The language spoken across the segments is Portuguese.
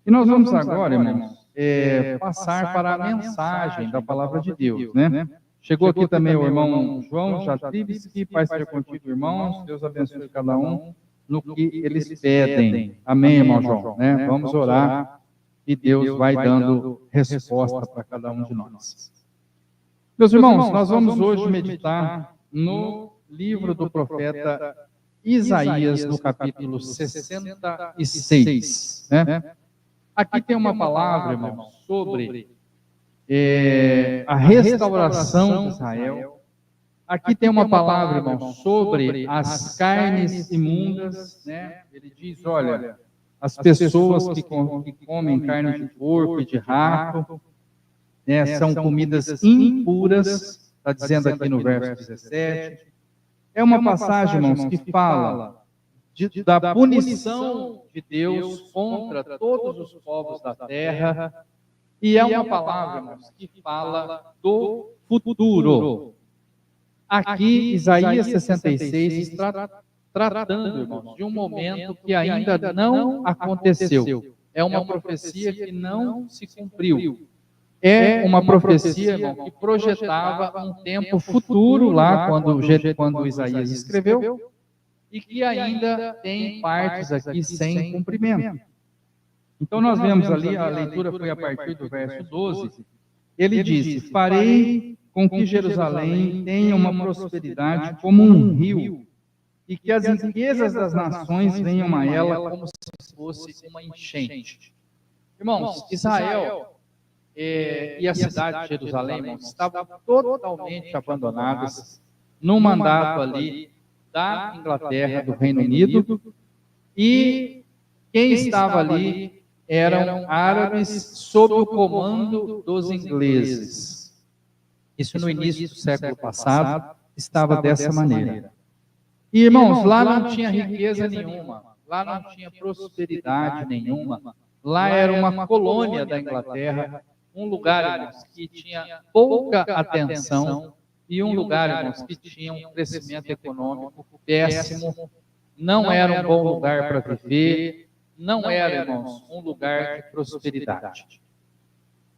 E nós vamos agora, irmãos, passar para a mensagem da palavra de Deus, né? Chegou aqui também o irmão João Jatribski, paz seja contigo, irmãos, Deus abençoe cada um no que eles pedem. Amém, irmão João, né? Vamos orar e Deus vai dando resposta para cada um de nós. Meus irmãos, nós vamos hoje meditar no livro do profeta Isaías, no capítulo 66, né? Aqui tem uma palavra, irmãos, sobre a restauração de Israel. Aqui tem uma palavra, irmãos, sobre as carnes imundas, né? Ele diz, olha, as pessoas que comem carne de porco e de rato, né, são comidas impuras, está dizendo aqui no verso 17. É uma passagem, irmãos, que fala da punição de Deus contra todos os povos da terra, e é uma palavra, irmãos, que fala do futuro. Aqui, Isaías 66 está tratando, irmãos, de um momento que ainda não aconteceu. É uma profecia que não se cumpriu. É uma profecia, irmão, que projetava um tempo futuro lá, quando Isaías escreveu, e que ainda tem partes aqui sem cumprimento. Então nós vemos ali, a leitura foi a partir do verso 12, ele disse, farei com que Jerusalém tenha uma prosperidade como um rio, e que as riquezas das nações venham a ela como se fosse uma enchente. Irmãos, Israel e a cidade de Jerusalém, irmãos, estavam totalmente abandonadas no mandato ali da Inglaterra, do Reino Unido, e quem estava ali eram árabes sob o comando dos ingleses. Isso no início do século passado estava dessa maneira. E, irmãos, lá não tinha riqueza nenhuma, lá não tinha prosperidade nenhuma, lá era uma colônia da Inglaterra, um lugar, irmãos, que tinha pouca atenção e um lugar, irmãos, que tinha um crescimento econômico péssimo, não era um bom lugar para viver, não era, irmãos, um lugar de prosperidade.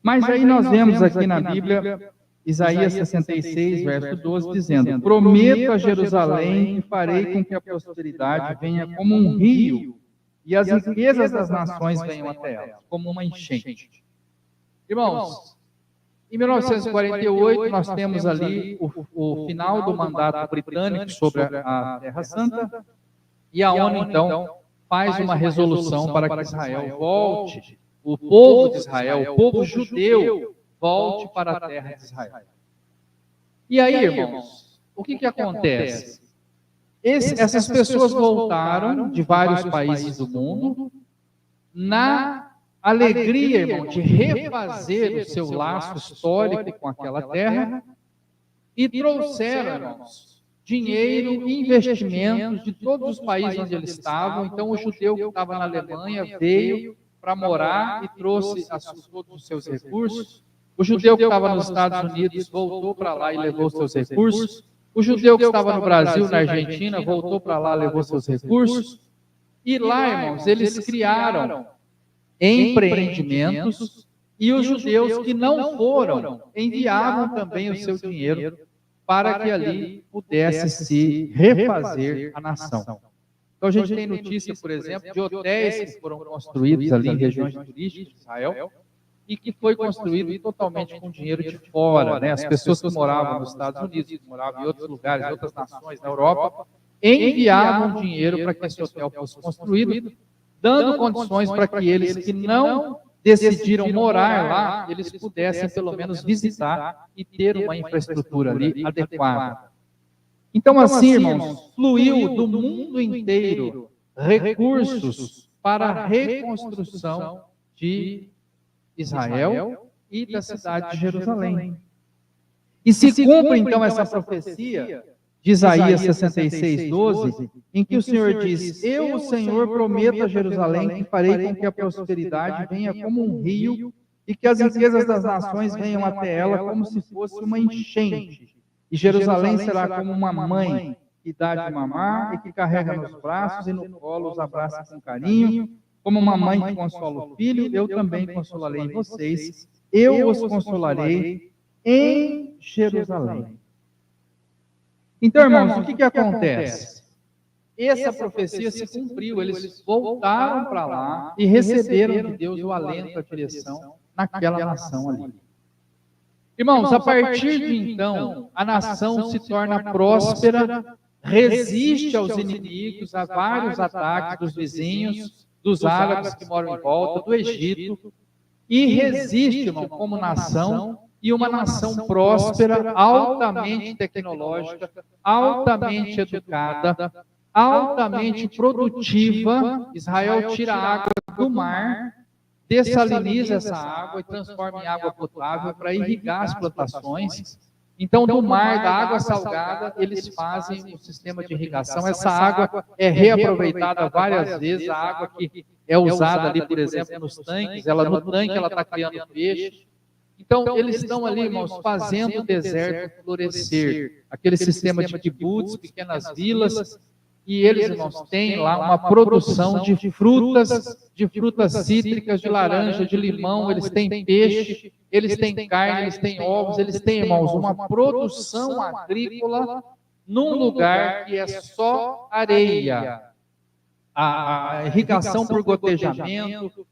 Mas aí nós vemos aqui na Bíblia, Isaías 66, verso 12, dizendo, prometo a Jerusalém que farei com que a prosperidade venha como um rio e as riquezas das nações venham até ela, como uma enchente. Irmãos, em 1948, nós temos ali o final do mandato britânico sobre a Terra Santa, e a ONU, então, faz uma resolução para que Israel volte, o povo de Israel, o povo judeu, volte para a terra de Israel. E aí, irmãos, o que acontece? Essas pessoas voltaram de vários países do mundo, na alegria, irmão, de refazer o seu laço histórico com aquela terra, e trouxeram, irmãos, dinheiro e investimentos de todos os países onde eles estavam. Então, o judeu que estava na Alemanha veio para morar e trouxe todos os seus recursos. O judeu que estava nos Estados Unidos voltou para lá e levou seus recursos. O judeu que estava no Brasil, na Argentina, voltou para lá e levou seus recursos. E lá, irmãos, eles criaram empreendimentos, e os judeus que não foram enviavam também o seu dinheiro para que ali pudesse se refazer a nação. Então a gente tem notícia, por exemplo, de hotéis que foram construídos ali em regiões turísticas de Israel e que foi construído totalmente com dinheiro de fora, né? As pessoas que moravam nos Estados Unidos, que moravam em outros lugares, em outras nações, na Europa, enviavam dinheiro para que esse hotel fosse construído, dando condições para que eles que não decidiram morar lá, eles pudessem pelo menos visitar e ter uma infraestrutura ali adequada. Então, assim, irmãos, fluiu do mundo inteiro recursos para a reconstrução de Israel e da cidade de Jerusalém. E se cumpre, então, essa profecia de Isaías 66, 12, em que o Senhor diz, eu, o Senhor, prometo a Jerusalém que farei com que a prosperidade venha como um rio e que as riquezas das nações venham até ela como se fosse uma enchente. E Jerusalém será como uma mãe que dá de mamar e que carrega nos braços e no colo os abraça com carinho, Como uma mãe que consola o filho, eu também consolarei vocês. Eu os consolarei em Jerusalém. Então, irmãos, o que acontece? Essa profecia se cumpriu, eles voltaram para lá e receberam de Deus o alento, a direção naquela nação ali. Irmãos, a partir de então, a nação se torna próspera, resiste aos inimigos, a vários ataques dos vizinhos, dos árabes que moram em volta, do Egito, e resiste, irmão, como nação, e uma nação próspera, altamente tecnológica, altamente educada, altamente produtiva. Israel tira a água do mar, dessaliniza essa água e transforma em água potável para irrigar as plantações. Então, do mar, da água salgada, eles fazem um sistema de irrigação. Essa água é reaproveitada várias vezes, a água que é usada ali, por exemplo, nos tanques, no tanque ela está criando peixe. Então, eles estão ali, irmãos, fazendo o deserto florescer. Aquele sistema de kibbutz, pequenas vilas, e eles, irmãos, têm lá uma produção de frutas cítricas, de laranja, de limão, eles têm peixe, eles têm carne, eles têm ovos, eles têm, irmãos, uma produção agrícola num lugar que é só areia. A irrigação por gotejamento,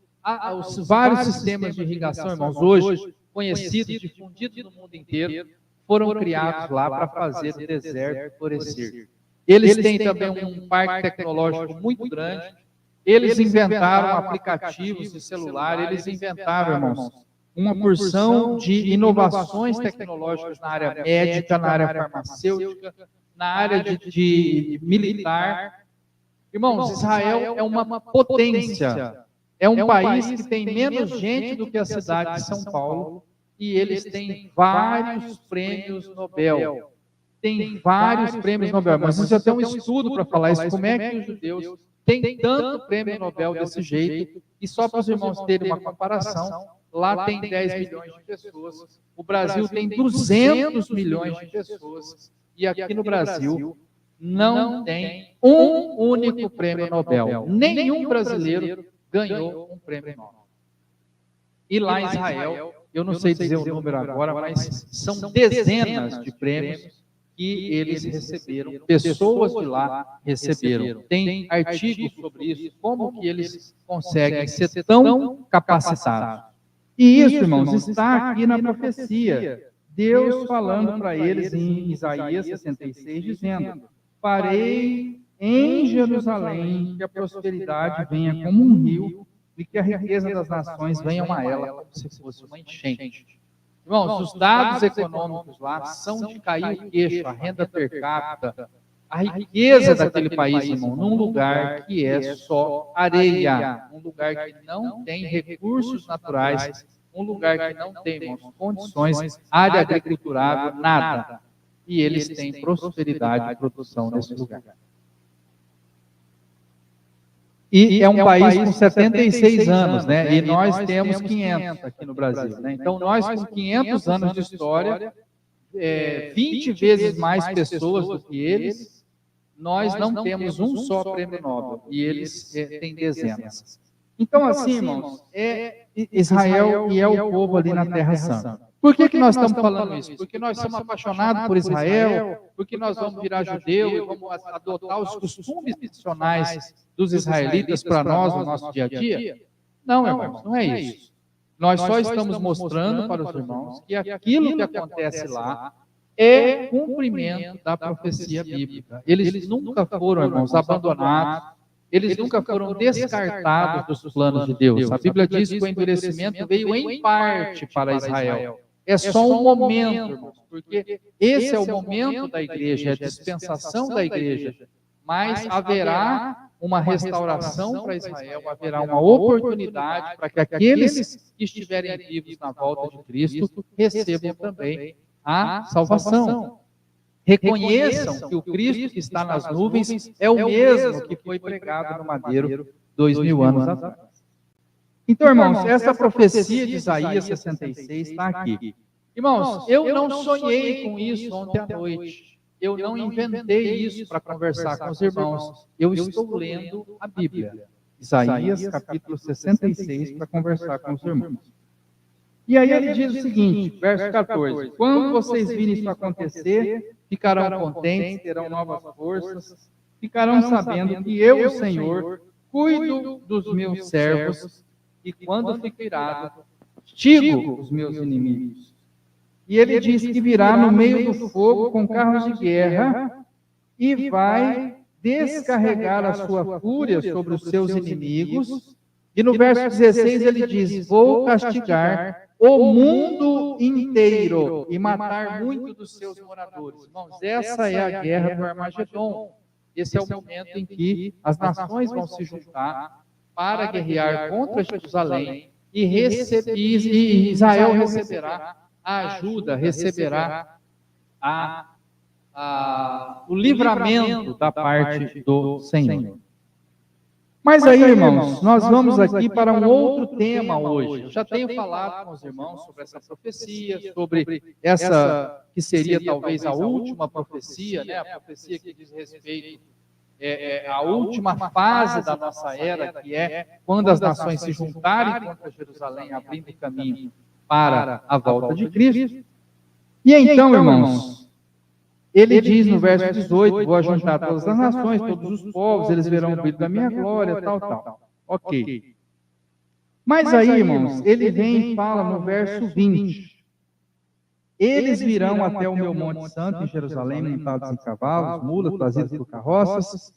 os vários sistemas de irrigação, irmãos, hoje conhecidos, difundidos no mundo inteiro, foram criados lá para fazer o deserto florescer. Eles têm também um parque tecnológico muito grande. Eles inventaram aplicativos de celular, eles inventaram, irmãos, uma porção de inovações tecnológicas na área médica, na área farmacêutica, na área de militar. Irmãos, Israel é uma potência. É um país que tem menos gente do que a cidade de São Paulo, e eles têm vários prêmios Nobel. Tem vários prêmios Nobel, mas isso já tem um estudo para falar isso, como é que os judeus têm tanto prêmio Nobel desse jeito, e só para os irmãos terem uma comparação, lá tem 10 milhões de pessoas, o Brasil tem 200 milhões de pessoas, e aqui no Brasil não tem um único prêmio Nobel. Nenhum brasileiro ganhou um prêmio Nobel. E lá em Israel, eu não sei dizer o número agora, mas são dezenas de prêmios que eles receberam, pessoas de lá receberam. Tem artigos sobre isso, como que eles conseguem ser tão capacitados. E isso, irmãos, está aqui na profecia. Deus falando para eles em Isaías 66, dizendo: farei em Jerusalém que a prosperidade venha como um rio e que a riqueza das nações venham a ela como se fosse uma enchente. Irmãos, os dados econômicos lá são de cair o queixo, a renda per capita, a riqueza daquele país, irmão, num lugar que é só areia, um lugar que não tem recursos naturais, um lugar que não tem, irmãos, condições, área agriculturável, nada. E eles têm prosperidade e produção nesse lugar. E é um país com 76 anos, né? E nós temos 500 aqui no Brasil, né? Então, nós com 500 anos de história, 20 vezes mais pessoas do que eles, nós não temos um só prêmio Nobel, e eles têm dezenas. Então, assim, irmãos, é Israel e é o povo ali na Terra Santa. Por que nós estamos falando isso? Porque nós somos apaixonados por Israel, porque nós vamos virar judeu e vamos adotar os costumes tradicionais dos israelitas para nós no nosso dia a dia? Não, irmãos, não é isso. Nós só estamos mostrando para os irmãos que aquilo que acontece lá é cumprimento da profecia bíblica. Eles nunca foram, irmãos, abandonados, eles nunca foram descartados dos planos de Deus. A Bíblia diz que o endurecimento veio em parte para Israel. É só um momento, irmãos, porque esse é o momento da igreja, é a dispensação da igreja. Mas haverá uma restauração para Israel, haverá uma oportunidade para que aqueles que estiverem vivos na volta de Cristo recebam também a salvação. Reconheçam que o Cristo que está nas nuvens é o mesmo que foi pregado no madeiro 2000 anos atrás. Então, irmãos, essa profecia de Isaías 66 está aqui. Irmãos, eu não sonhei com isso ontem à noite. Eu não inventei isso para conversar com os irmãos. Eu estou lendo a Bíblia. Isaías, capítulo 66, para conversar com os irmãos. E aí ele diz o seguinte, verso 14: quando vocês virem isso acontecer, ficarão contentes, terão novas forças, ficarão sabendo que eu, o Senhor, cuido dos meus servos, e quando fico irado, castigo os meus inimigos. E ele diz que virá no meio do fogo com carros de guerra e vai descarregar a sua fúria sobre os seus inimigos. E no verso 16 ele diz: vou castigar o mundo inteiro e matar muito dos seus moradores. Irmãos, essa é a guerra do Armagedon. Esse é o momento em que as nações vão se juntar para guerrear contra Jerusalém e Israel receberá a ajuda, receberá o livramento da parte do Senhor. Mas aí, irmãos, nós vamos aqui para um outro tema hoje. Eu já tenho falado com os irmãos sobre essa profecia, sobre essa que seria talvez a última profecia, né? A profecia que diz respeito à última fase da nossa era, que é quando as nações se juntarem contra Jerusalém, abrindo caminho para a volta de Cristo. E então, irmãos, ele diz no verso 18, vou ajuntar todas as nações, todos os povos, eles verão o brilho da minha glória, tal. Ok. Mas aí, irmãos, ele vem e fala no verso 20. Eles virão até o meu monte santo em Jerusalém, montados em cavalos, mulas, trazidos por carroças,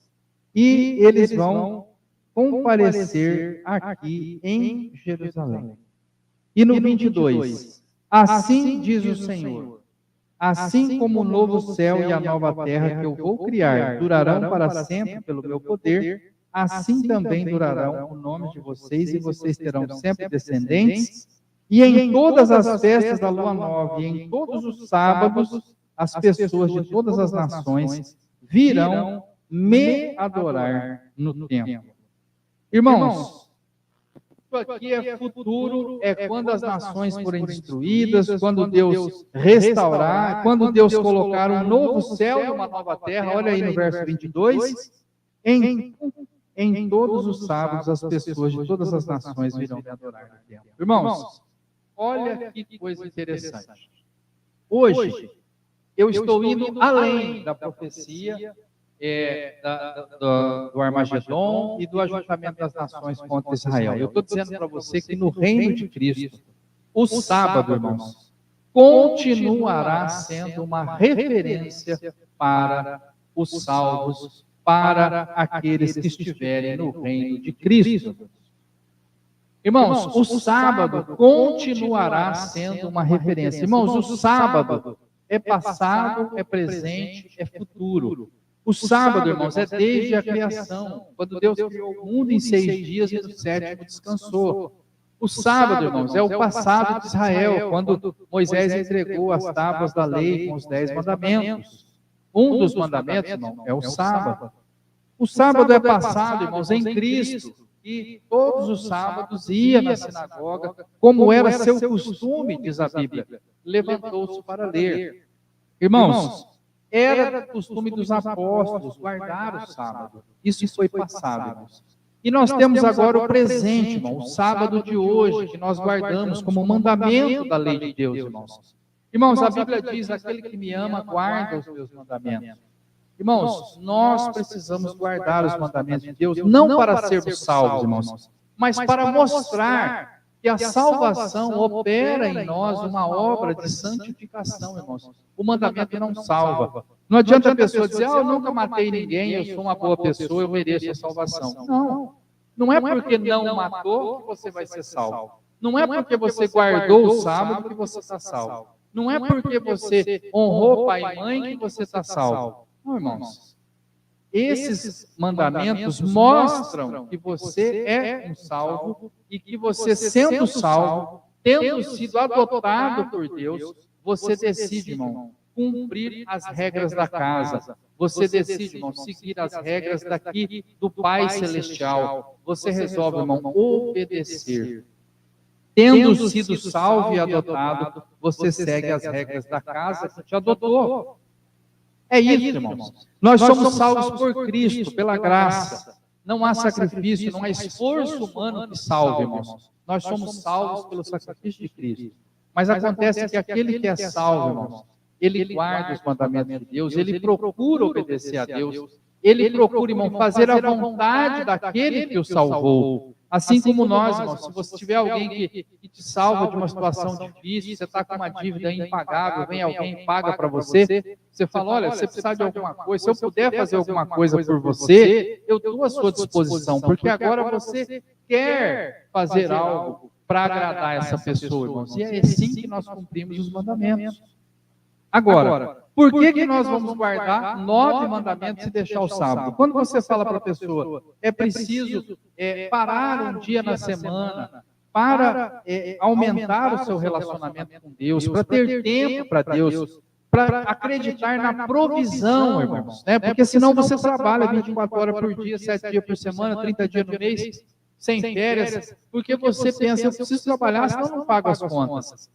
e eles vão comparecer aqui em Jerusalém. E no 22, assim diz o Senhor: assim como o novo céu e a nova terra que eu vou criar durarão para sempre pelo meu poder, assim também durarão o nome de vocês, e vocês terão sempre descendentes. E em todas as festas da lua nova e em todos os sábados, as pessoas de todas as nações virão me adorar no templo. Irmãos, isso aqui é futuro, é quando as nações forem destruídas, quando Deus restaurar, quando Deus colocar um novo céu e uma nova terra. Olha aí no verso 22, em todos os sábados as pessoas de todas as nações virão me adorar no templo. Irmãos, olha que coisa interessante. Hoje, eu estou indo além da profecia do Armagedon e do ajuntamento das nações contra Israel. Eu estou dizendo para você que no reino de Cristo, o sábado, irmãos, continuará sendo uma referência para os salvos, para aqueles que estiverem no reino de Cristo. Irmãos, o sábado continuará sendo uma referência. Irmãos, o sábado é passado, é presente, é futuro. O sábado, irmãos, é desde a criação, quando Deus criou o mundo em 6 dias e no 7º descansou. O sábado, irmãos, é o passado de Israel, quando Moisés entregou as tábuas da lei com os 10 mandamentos. Um dos mandamentos, irmão, é o sábado. O sábado é passado, irmãos, em Cristo, e todos os sábados ia na sinagoga, como era seu costume, diz a Bíblia. Levantou-se para ler. Irmãos, era costume dos apóstolos guardar o sábado. Isso foi passado, irmãos. E nós temos agora o presente, irmão, o sábado de hoje, que nós guardamos como mandamento da lei de Deus, irmãos. Irmãos, a Bíblia diz: aquele que me ama guarda os meus mandamentos. Irmãos, nós precisamos guardar os mandamentos de Deus, não para sermos salvos, irmãos, mas para mostrar que a salvação opera em nós uma obra de santificação, irmãos. O mandamento não salva. Não adianta a pessoa dizer: eu nunca matei ninguém, eu sou uma boa pessoa, eu mereço a salvação. Não. Não é porque não matou que você vai ser salvo. Não é porque você guardou o sábado que você está salvo. Não é porque você honrou pai e mãe que você está salvo. Não, irmãos. Esses mandamentos mostram que você é um salvo e que você, sendo salvo, tendo sido adotado por Deus, você decide, irmão, cumprir as regras da casa. Você decide, irmão, seguir as regras daqui do Pai Celestial. Você resolve, irmão, obedecer. Tendo sido salvo e adotado, você segue as regras da casa que te adotou. É isso, irmãos. Nós somos salvos por Cristo, pela graça. Não há sacrifício, não há esforço humano que salve, irmãos. Nós somos salvos pelo sacrifício de Cristo. Mas acontece que aquele que é salvo, irmãos, ele guarda os mandamentos de Deus, ele procura obedecer a Deus, ele procura, irmão, fazer a vontade daquele que o salvou. Assim como nós, irmãos, se você tiver alguém que te salva de uma situação difícil, você está com uma dívida impagável, vem alguém e paga para você, você fala, olha, você precisa de alguma coisa, se eu puder fazer alguma coisa por você, eu estou à sua disposição, porque agora você quer fazer algo para agradar essa pessoa, irmãos. E é assim que nós cumprimos os mandamentos. Agora, por que nós vamos guardar 9 mandamentos e deixar o sábado? Quando você fala para a pessoa, é preciso parar um dia na semana para aumentar o seu relacionamento com Deus, para ter tempo para Deus, para acreditar na provisão, irmãos. Né? Porque senão você trabalha 24 horas por dia, 7 dias por semana, 30 dias no mês, sem férias, porque você pensa, eu preciso trabalhar, senão eu não pago as contas.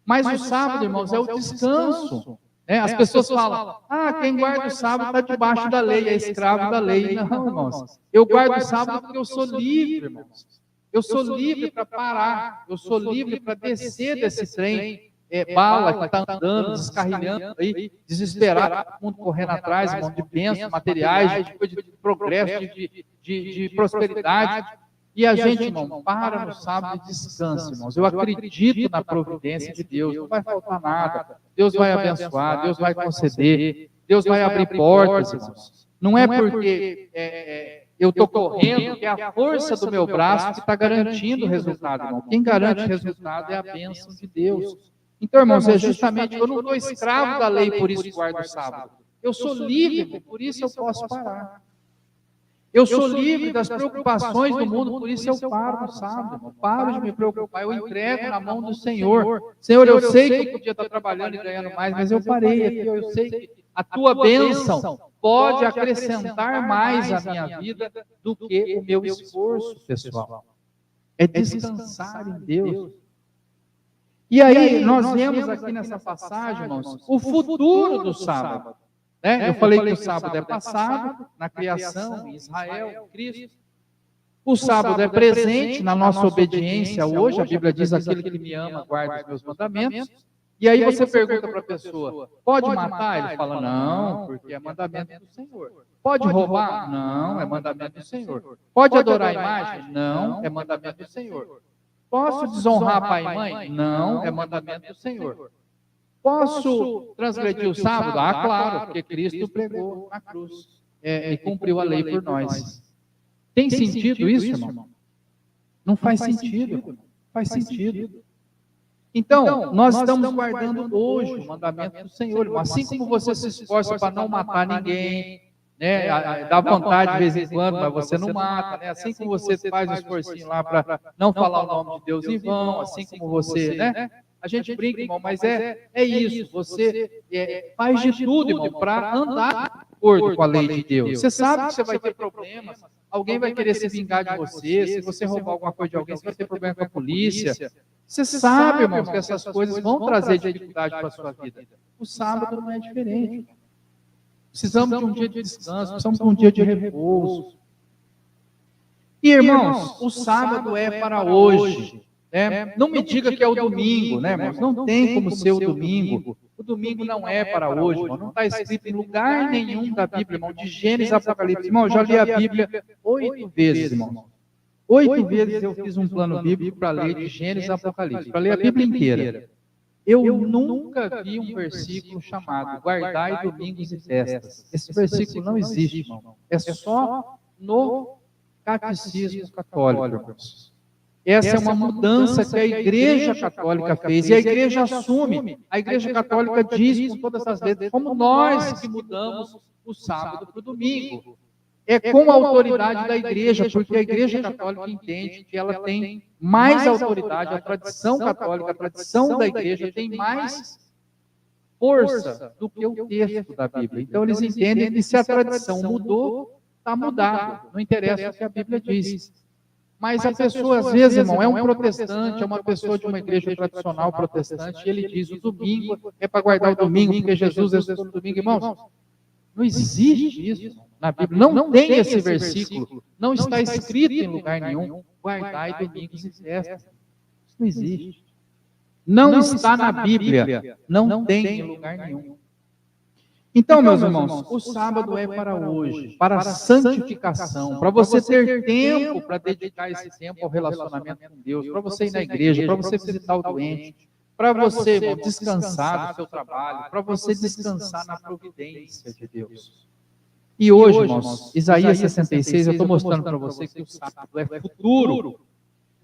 Mas o sábado, irmãos, é o descanso. As pessoas falam, quem guarda o sábado está debaixo da lei, é escravo da lei. Não, irmãos. Eu guardo o sábado porque eu sou livre, irmãos. Eu sou livre para parar. Eu sou livre para descer desse trem, bala que está andando, descarrilhando aí, desesperado, todo mundo correndo atrás, irmão, de bênçãos, materiais, de progresso, de prosperidade. E a gente, irmão, para no sábado e descansa, irmãos. Eu acredito na providência de Deus, não vai faltar nada. Deus vai abençoar, Deus vai conceder, Deus vai abrir portas, irmãos. Não é porque eu estou correndo, que é a força do meu braço que está garantindo o resultado, irmão. Quem garante o resultado é a bênção de Deus. Então, irmãos, é justamente, eu não estou escravo da lei, por isso guardo o sábado. Eu sou livre, por isso eu posso parar. Eu sou livre das preocupações do mundo, por isso eu paro no sábado, irmão. Paro de me preocupar, eu entrego na mão do Senhor. Senhor, eu sei que eu podia estar trabalhando e ganhando mais, mas eu parei aqui, eu sei que a tua bênção pode acrescentar mais à minha vida do que o meu esforço pessoal. É descansar em Deus. E aí, nós vemos aqui nessa passagem, irmãos, o futuro do sábado. Eu falei que o sábado é passado, na criação, em Israel, em Cristo. O sábado é presente na nossa obediência hoje. A Bíblia diz, aquele que me ama, guarda os meus mandamentos. E aí você pergunta para a pessoa, pode matar? Ele fala, não, porque é mandamento do Senhor. Pode roubar? Não, é mandamento do Senhor. Pode adorar a imagem? Não, é mandamento do Senhor. Posso desonrar pai e mãe? Não, é mandamento do Senhor. Posso transgredir o sábado? Claro, porque Cristo pregou na cruz e cumpriu a lei por nós. Tem sentido isso, irmão? Não faz sentido. Não faz sentido. Então, nós estamos guardando hoje o mandamento do Senhor, irmão. Assim como você se esforça para não matar ninguém, dá vontade de vez em quando, mas você não mata, Assim como você faz o esforcinho lá para não falar o nome de Deus em vão, assim como você, A gente brinca, irmão, mas é isso. Você faz de tudo, irmão, para andar de acordo com a lei de Deus. Você sabe que você vai ter problemas, alguém vai querer se vingar de você, se você roubar alguma coisa de alguém, você vai ter problema com a polícia. Você sabe, irmãos, que essas coisas vão trazer dificuldade para a sua vida. O sábado não é diferente. Precisamos de um dia de descanso, precisamos de um dia de repouso. E, irmãos, o sábado é para hoje. Não me diga que é o domingo, irmãos? Não tem como ser o domingo. O domingo não é para hoje, irmão. Não está escrito em lugar nenhum da Bíblia, irmão, de Gênesis a Apocalipse. Irmão, eu já li a Bíblia 8 vezes, irmão. 8 vezes eu fiz um plano bíblico para ler de Gênesis a Apocalipse, para ler a Bíblia inteira. Eu nunca vi um versículo chamado guardai domingos e festas. Esse versículo não existe, irmão. É só no catecismo católico, irmãos. Essa é uma mudança que a Igreja Católica fez, e a Igreja assume. A Igreja Católica diz com todas as letras, como nós que mudamos o sábado para o domingo. É com a autoridade da Igreja, porque a Igreja Católica entende que ela tem mais autoridade, a tradição católica, a tradição da Igreja tem mais força do que o texto da Bíblia. Então eles entendem que se a tradição mudou, está mudado. Não interessa o que a Bíblia diz. Mas a pessoa, às vezes, irmão, é um protestante, é uma pessoa de uma igreja tradicional protestante, e ele diz, o domingo é para guardar o domingo, porque Jesus ressuscitou no domingo. Irmãos, não existe isso. na Bíblia. Não tem esse versículo. Não está escrito em lugar nenhum. Guardai domingos e festas. Isso não existe. Não está na Bíblia. Não tem em lugar nenhum. Então, meus irmãos, o sábado é para hoje, para a santificação, para você ter tempo para dedicar esse tempo ao relacionamento com Deus, para você ir na igreja, para você visitar o doente, para você, irmão, descansar do seu trabalho, para você descansar na providência de Deus. E hoje, irmãos, Isaías 66, eu estou mostrando para você que o sábado é futuro.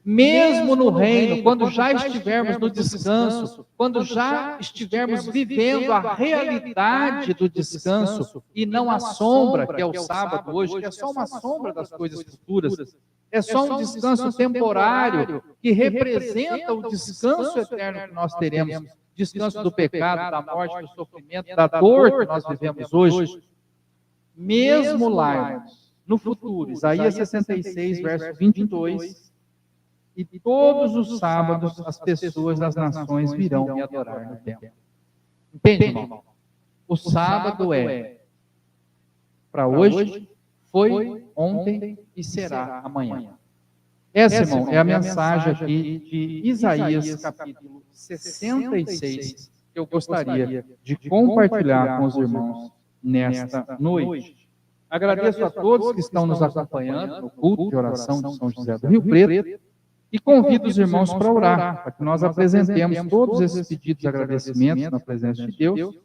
Mesmo no reino, quando já estivermos no descanso, quando já estivermos vivendo a realidade do descanso e não a sombra, que é o sábado hoje, que é só uma sombra das coisas futuras, é só um descanso temporário que representa o descanso eterno que nós teremos, descanso do pecado, da morte, do sofrimento, da dor que nós vivemos hoje. Mesmo lá, irmãos, no futuro, Isaías 66, verso 22, e todos os sábados as pessoas das nações virão me adorar no templo. Entende, irmão? O sábado é para hoje, foi ontem e será amanhã. Essa, irmão, é a mensagem aqui de Isaías, capítulo 66, que eu gostaria de compartilhar com os irmãos nesta noite. Agradeço a todos que estão nos acompanhando no culto de oração de São José do Rio Preto e convido os irmãos para orar, para que nós apresentemos todos esses pedidos e agradecimentos na presença de Deus